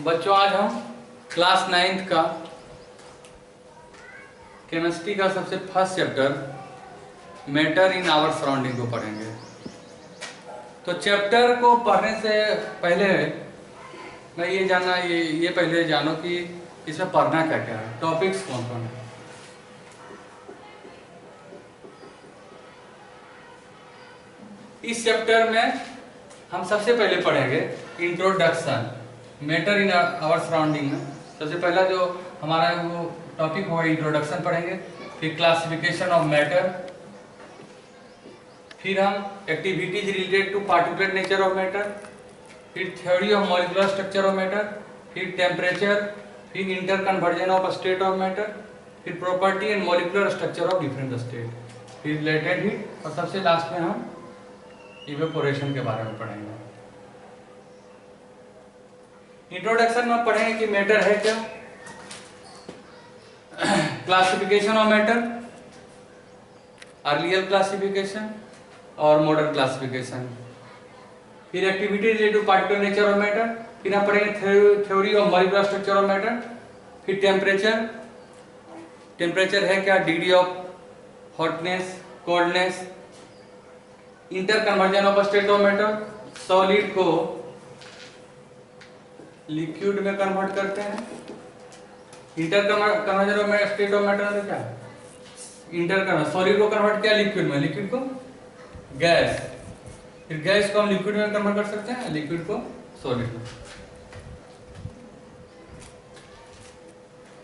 बच्चों आज हम क्लास 9th का केमिस्ट्री का सबसे first chapter matter in our surrounding को पढ़ेंगे। तो चैप्टर को पढ़ने से पहले मैं ये पहले जानो कि इसमें पढ़ना क्या क्या है, टॉपिक्स कौन कौन है। इस चैप्टर में हम सबसे पहले पढ़ेंगे introduction matter in our surrounding में। सबसे पहला जो हमारा वो टॉपिक होगा इंट्रोडक्शन पढ़ेंगे, फिर क्लासिफिकेशन ऑफ मैटर, फिर हम activities related to particular nature of matter, फिर theory of molecular structure of matter, फिर टेम्परेचर, फिर inter conversion of state of matter, फिर property and molecular structure of different state, फिर latent heat और सबसे last में हम इवेपोरेशन के बारे में पढ़ेंगे। इंट्रोडक्शन में पढ़ेंगे कि मैटर है क्या, classification of matter, earlier classification और मॉडर्न क्लासिफिकेशन, फिर activity related to particular nature of matter, फिर हम पढ़ेंगे theory of molecular structure of matter, फिर टेम्परेचर, टेम्परेचर है क्या, degree of hotness, coldness, inter conversion of state of matter, solid को liquid में कन्वर्ट करते हैं। Inter conversion of state of matter क्या है, इंटर कन्वर्जन, सॉलिड को कन्वर्ट किया लिक्विड में, लिक्विड को गैस, फिर गैस को हम लिक्विड में कन्वर्ट कर सकते हैं, लिक्विड को सॉलिड में।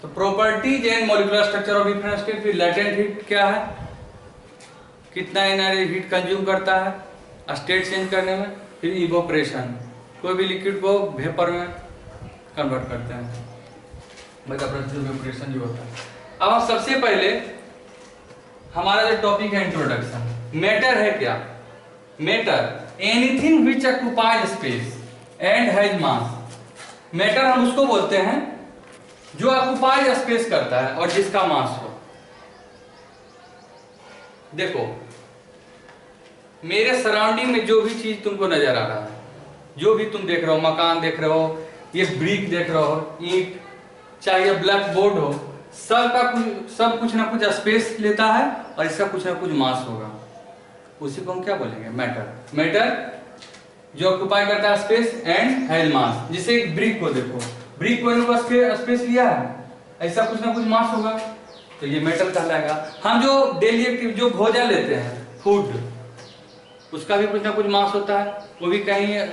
तो properties and molecular structure of different state, फिर लेटेंट हीट क्या है, कितना एनर्जी हीट कंज्यूम करता है स्टेट चेंज करने में, फिर इवोपरेशन, कोई भी लिक्विड को वेपर में कन्वर्ट करते हैं, मतलब इवोपरेशन जो होता है। अब हम सबसे पहले हमारा जो टॉपिक है इंट्रोडक्शन, मैटर है क्या, matter anything which occupies space and has mass. Matter हम उसको बोलते हैं जो ऑक्युपाइज स्पेस करता है और जिसका मास हो। देखो मेरे सराउंडिंग में जो भी चीज तुमको नजर आ रहा है, जो भी तुम देख रहे हो, मकान देख रहे हो, ये ब्रिक देख रहे हो, ईंट, चाहे ब्लैक बोर्ड हो, सब कुछ ना कुछ स्पेस लेता है और इसका कुछ ना कुछ मास होगा। उसी को हम क्या बोलेंगे, मैटर। मैटर जो ऑक्युपाई करता है स्पेस एंड हैज मास। जैसे एक ब्रिक को देखो, ब्रिक को स्पेस लिया है, ऐसा कुछ ना कुछ मास होगा, तो ये मेटल कहलाएगा। हम जो डेली एक्टिव जो भोजन लेते हैं, फूड, उसका भी कुछ ना कुछ मास होता है, वो भी कहीं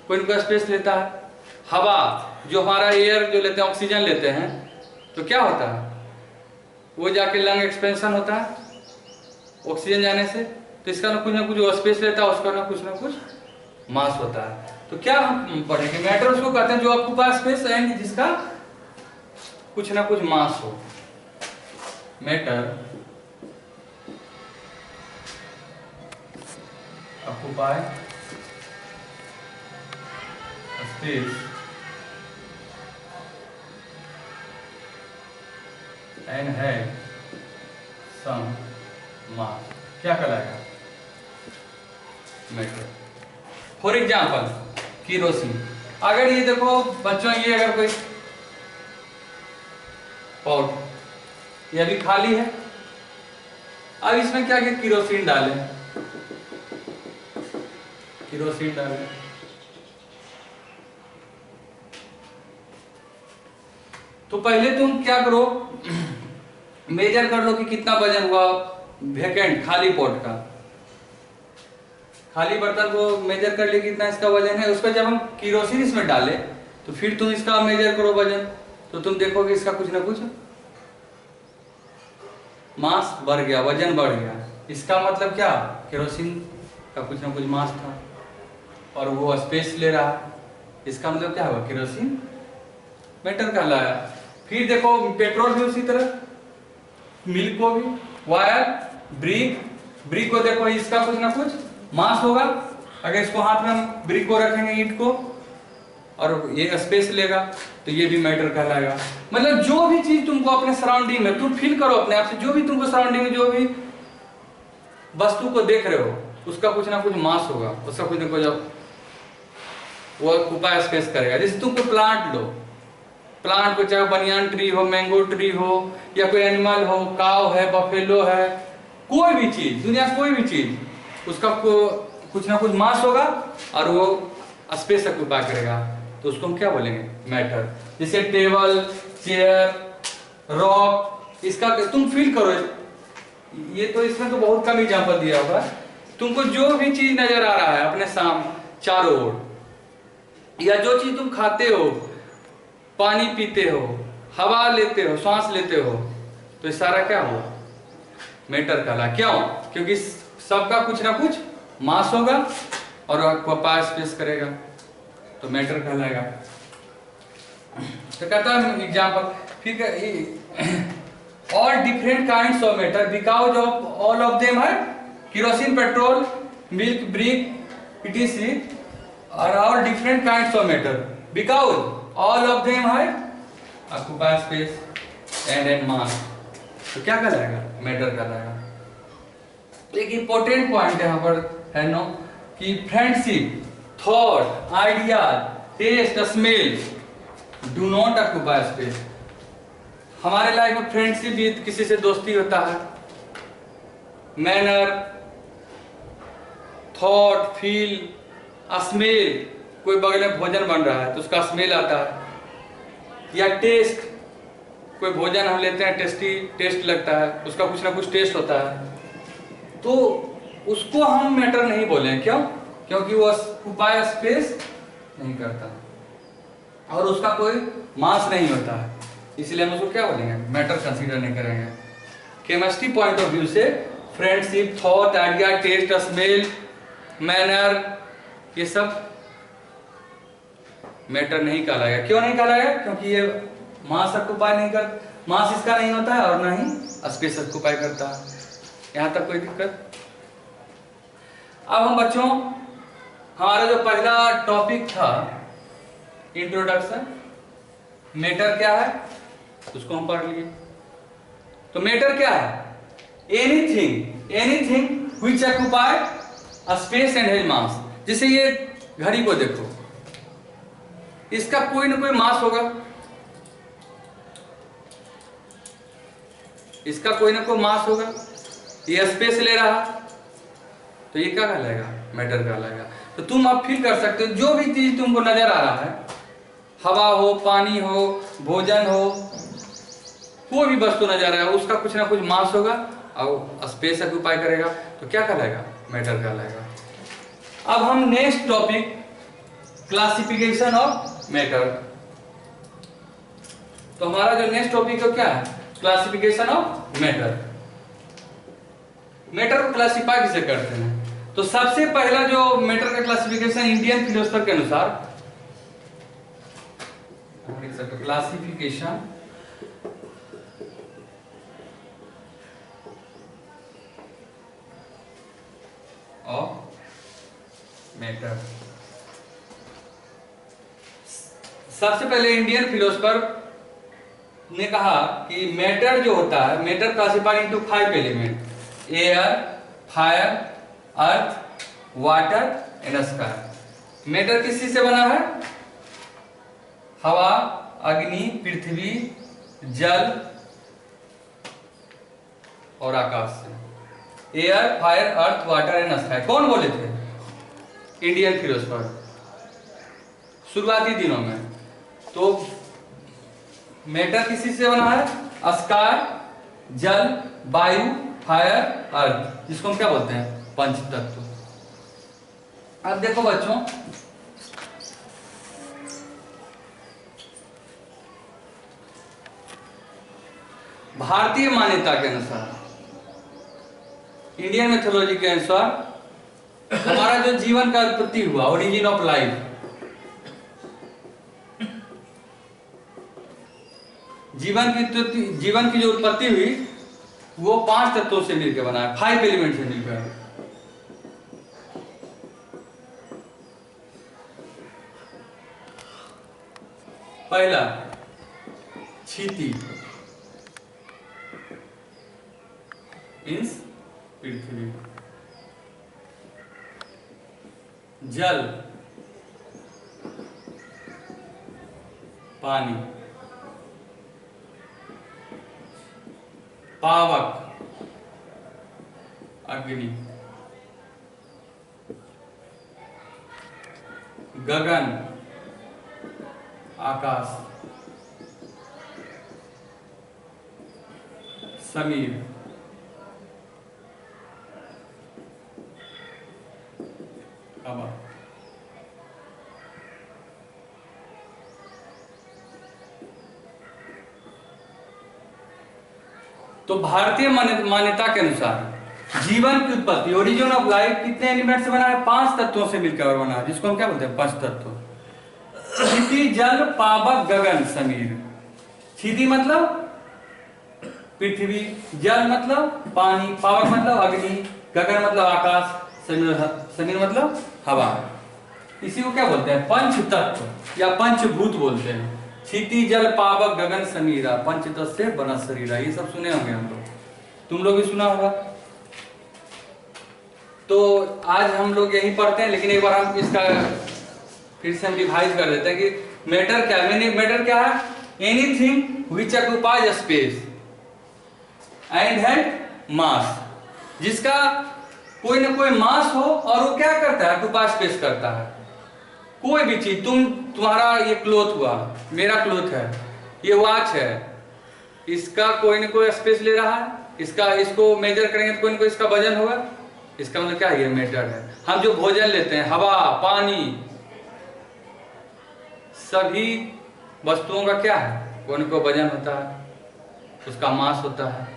कोई ना स्पेस लेता है। हवा जो हमारा एयर जो लेते हैं, ऑक्सीजन लेते हैं, तो क्या होता है, वो जाके लंग एक्सपेंशन होता है ऑक्सीजन जाने से, तो इसका ना कुछ स्पेस लेता है, उसका ना कुछ मास होता है। तो क्या हम पढ़ेंगे, मैटर उसको कहते हैं जो आपके पास स्पेस एंड जिसका कुछ ना कुछ मास हो। Matter occupy space and have some mass, क्या कहलाएगा, मैटर। For example kerosene. अगर ये देखो बच्चों, ये अगर कोई पॉट, ये अभी खाली है, अब इसमें क्या क्या केरोसिन डालें, केरोसिन डालें, तो पहले तुम क्या करो, मेजर कर लो कि कितना वजन हुआ वैकेंट खाली पॉट का, खाली बर्तन को मेजर कर ले कितना इसका वजन है। उसका जब हम केरोसिन इसमें डाले तो फिर तुम इसका मेजर करो वजन, तो तुम देखोगे इसका कुछ ना कुछ मास बढ़ गया, वजन बढ़ गया। इसका मतलब क्या, केरोसिन का कुछ ना कुछ मास था और वो स्पेस ले रहा है, इसका मतलब क्या हुआ, केरोसिन मैटर कहलाया। फिर देखो पेट्रोल भी उसी तरह, मिल्क को भी, वायर, ब्रिक को देखो, इसका कुछ ना कुछ मास होगा। अगर इसको हाथ में हम ब्रिक को रखेंगे, ईंट को, और ये स्पेस लेगा, तो ये भी मैटर कहलाएगा। मतलब जो भी चीज तुमको अपने सराउंडिंग में, तुम फील करो अपने आप से, जो भी तुमको सराउंडिंग में जो भी वस्तु को देख रहे हो, उसका कुछ ना कुछ मास होगा, उसका कुछ ना कुछ वो ऑक्यूपाई स्पेस करेगा। जैसे तुम कोई प्लांट लो, प्लांट को चाहे बनियान ट्री हो, मैंगो ट्री हो, या कोई एनिमल हो, काव है, बफेलो है, कोई भी चीज, दुनिया कोई भी चीज, उसका कुछ ना कुछ मास होगा और वो स्पेस ऑक्यूपाई करेगा, तो उसको हम क्या बोलेंगे? मैटर। जैसे टेबल, चेयर, रॉक, इसका तुम फील करो, ये तो इसमें तो बहुत कम एग्जांपल दिया होगा। तुमको जो भी चीज नजर आ रहा है अपने सामने चारों ओर, या जो चीज तुम खाते हो, पानी पीते हो, हवा लेते हो, सांस लेते हो, तो ये सारा क्या हुआ? मैटर कहला। क्यों? क्योंकि सबका कुछ ना कुछ मास होगा और ऑक्यूपाई स्पेस करेगा, तो मैटर कहलाएगा। तो कहता है एग्जांपल, फिर all different kinds of matter because of all of them है kerosene, petrol, milk, brick, etc are all different kinds of matter because all of them है ऑक्यूपाई स्पेस एंड मास। तो क्या कहलाएगा? मैटर कहलाएगा। एक important point यहाँ पर है नो, कि friendship, thought, idea, taste, smell do not occupy space. हमारे लाइफ में फ्रेंडशिप भी, किसी से दोस्ती होता है, मैनर, थॉट, फील, स्मेल, कोई बगल में भोजन बन रहा है तो उसका स्मेल आता है, या टेस्ट, कोई भोजन हम लेते हैं, टेस्टी टेस्ट लगता है, उसका कुछ ना कुछ टेस्ट होता है, तो उसको हम मैटर नहीं बोले। क्यों? क्योंकि वो ऑक्यूपाई स्पेस नहीं करता और उसका कोई मास नहीं होता है, इसलिए हम उसको क्या बोलेंगे? मैटर कंसीडर नहीं करेंगे। केमिस्ट्री पॉइंट ऑफ व्यू से friendship, thought, idea, taste, smell, manner, ये सब मैटर नहीं कहलाएगा। क्यों नहीं कहलाएगा? क्योंकि ये मास ऑक्यूपाई नहीं कर, मास इसका नहीं होता है और ना ही स्पेस ऑक्यूपाई करता है। यहां तक कोई दिक्कत? अब हम बच्चों, हमारा जो पहला टॉपिक था इंट्रोडक्शन, मैटर क्या है उसको हम पढ़ लिए। तो मैटर क्या है? Anything which occupy a space and has मास। जैसे ये घड़ी को देखो, इसका कोई ना कोई मास होगा, इसका कोई ना कोई मास होगा, ये स्पेस ले रहा, तो ये क्या कहलाएगा? मैटर कहलाएगा। तो तुम अब फील कर सकते हो, जो भी चीज तुमको नजर आ रहा है, हवा हो, पानी हो, भोजन हो, कोई भी वस्तु नजर आ रहा है, उसका कुछ ना कुछ मास होगा और स्पेस ऑक्यूपाई करेगा, तो क्या कहलाएगा? मैटर कहलाएगा। अब हम next topic, classification of matter. तो हमारा जो नेक्स्ट टॉपिक है क्या है? Classification of matter. मैटर को क्लासिफाई किसे करते हैं? तो सबसे पहला जो मैटर का क्लासिफिकेशन इंडियन फिलोसफर के अनुसार, क्लासिफिकेशन ऑफ मैटर। सबसे पहले इंडियन फिलोसफर ने कहा कि मैटर जो होता है, matter classified into 5 element, air, fire, earth, water and sky. Matter किस चीज से बना है? हवा, अग्नि, पृथ्वी, जल और आकाश से। Air, fire, earth, water and sky कौन बोले थे? इंडियन फिलोसफर शुरुआती दिनों में। तो मैटर किसी से बना है? स्काई, जल, वायु, फायर, अर्थ, जिसको हम क्या बोलते हैं? पंच तत्व। अब देखो बच्चों, भारतीय मान्यता के अनुसार, इंडियन मेथोलॉजी के अनुसार, हमारा जो जीवन का उत्पत्ति हुआ, ओरिजिन ऑफ लाइफ, जीवन की जो उत्पत्ति हुई वो 5 तत्वों से मिलकर बना है, 5 एलिमेंट से मिलकर। पहला क्षिति, मीन्स पृथ्वी, जल पानी, पावक अग्नि, गगन आकाश, समीर हवा। तो भारतीय मान्यता के अनुसार जीवन की उत्पत्ति, ओरिजिन ऑफ लाइफ कितने एलिमेंट से बना है? 5 तत्वों से मिलकर बना है, जिसको हम क्या बोलते हैं? 5 तत्व। क्षिति, जल, पावक, गगन, समीर। क्षिति मतलब पृथ्वी, जल मतलब पानी, पावक मतलब अग्नि, गगन मतलब आकाश, समीर मतलब हवा। इसी को क्या बोलते हैं? पंच तत्व या पंचभूत बोलते हैं। क्षिति, जल, पावक, गगन, समीरा, पंच तत्व से बना शरीरा। ये सब सुने होंगे हम लोग, तुम लोग भी सुना होगा। तो आज हम लोग यही पढ़ते हैं, लेकिन एक बार हम इसका फिर से हम रिवाइज कर देते हैं कि मैटर क्या है। मैटर क्या है? Anything which occupies space and have मास, जिसका कोई ना कोई मास हो और वो क्या करता है? ऑक्युपाई स्पेस करता है। कोई भी चीज, तुम्हारा ये क्लोथ हुआ, मेरा क्लोथ है, ये वॉच है, इसका कोई ना कोई स्पेस ले रहा है, इसको मेजर करेंगे तो कोई ना कोई इसका वजन होगा। इसका मतलब क्या है? ये मैटर है। हम जो भोजन लेते हैं, हवा, पानी, सभी वस्तुओं का क्या है? कोई ना कोई वजन होता है, उसका मास होता है,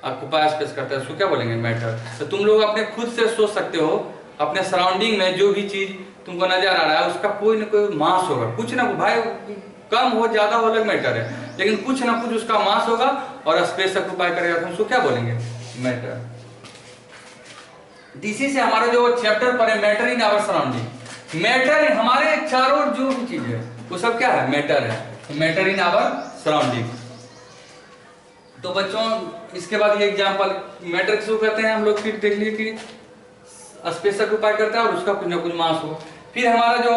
ऑक्युपाई स्पेस करता है, उसको क्या बोलेंगे? मैटर। तो तुम लोग अपने खुद से सोच सकते हो, अपने सराउंडिंग में जो भी चीज तुमको नजर आ रहा है उसका कोई ना कोई मास होगा, कुछ ना, भाई कम हो ज्यादा हो अलग मैटर है, लेकिन कुछ ना कुछ उसका मास होगा और स्पेस ऑक्युपाई करेगा, तो उसको क्या बोलेंगे? मैटर। इसी से हमारा जो चैप्टर पर है, matter in our surrounding. Matter हमारे चारों जो भी चीज है वो सब क्या है? मैटर है। तो मैटर इन आवर सराउंडिंग। तो बच्चों, इसके बाद ये एग्जांपल मैटर किसको कहते हैं हम लोग फिर देख लिए कि स्पेस ऑक्युपाई करता है और उसका कुछ ना कुछ मास हो। फिर हमारा जो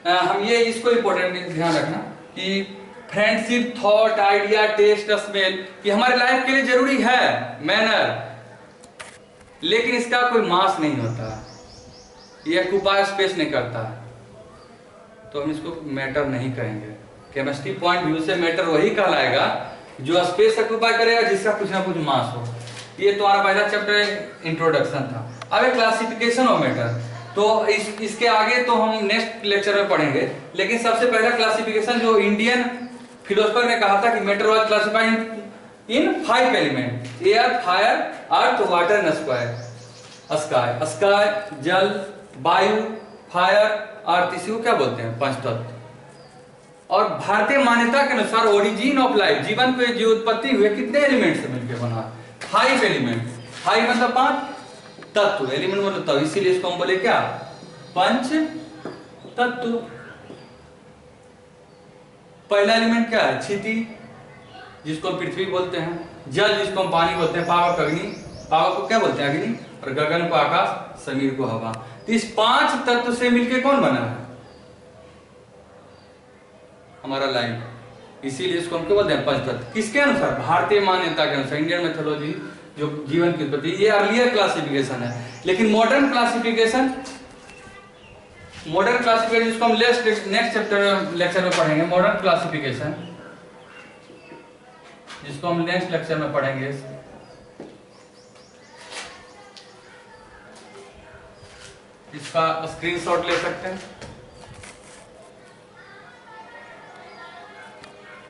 हम ये इसको इंपॉर्टेंट ध्यान रखना कि friendship, thought, idea, taste, smell, ये हमारे लाइफ के लिए जरूरी है, मैनर, लेकिन इसका कोई मास नहीं होता, ये ऑक्युपाई स्पेस नहीं करता, तो हम इसको मैटर नहीं कहेंगे। केमिस्ट्री पॉइंट व्यू से मैटर वही कहलाएगा जो स्पेस ऑक्युपाई करेगा, जिसका कुछ ना कुछ मास हो। ये तुम्हारा पहला चैप्टर इंट्रोडक्शन था। अब एक क्लासिफिकेशन ऑफ मैटर, तो इसके आगे तो हम नेक्स्ट लेक्चर में पढ़ेंगे, लेकिन सबसे पहला क्लासिफिकेशन जो इंडियन फिलोसफर ने कहा था कि matter was classified in 5 element: air, fire, earth, water and sky. Sky, जल, वायु, फायर, अर्थ, इसी को क्या बोलते हैं? पंचतत्व। और भारतीय मान्यता के अनुसार ओरिजिन ऑफ लाइफ, जीवन को जो उत्पत्ति हुई कितने एलिमेंट से मिलकर बना? 5 एलिमेंट। 5 मतलब 5 तत्व, एलिमेंट मतलब तत्व, इसीलिए इसको हम बोले क्या? पंच तत्व। पहला एलिमेंट क्या है? क्षिति, जिसको हम पृथ्वी बोलते हैं, जल जिसको हम पानी बोलते हैं, पावक अग्नि, पावक को क्या बोलते हैं? अग्नि, और गगन को आकाश, समीर को हवा। तो इस 5 तत्व से मिलकर कौन बना है? हमारा लाइफ। इसीलिए इसको हम क्या बोलते हैं? पंचतत्व। किसके अनुसार? भारतीय मान्यता के अनुसार, इंडियन मेथोलॉजी, जो जीवन की उत्पत्ति, ये अर्लियर क्लासिफिकेशन है। लेकिन मॉडर्न क्लासिफिकेशन जिसको हम नेक्स्ट चैप्टर लेक्चर में पढ़ेंगे, मॉडर्न क्लासिफिकेशन जिसको हम नेक्स्ट लेक्चर में पढ़ेंगे, इसका स्क्रीनशॉट ले सकते हैं।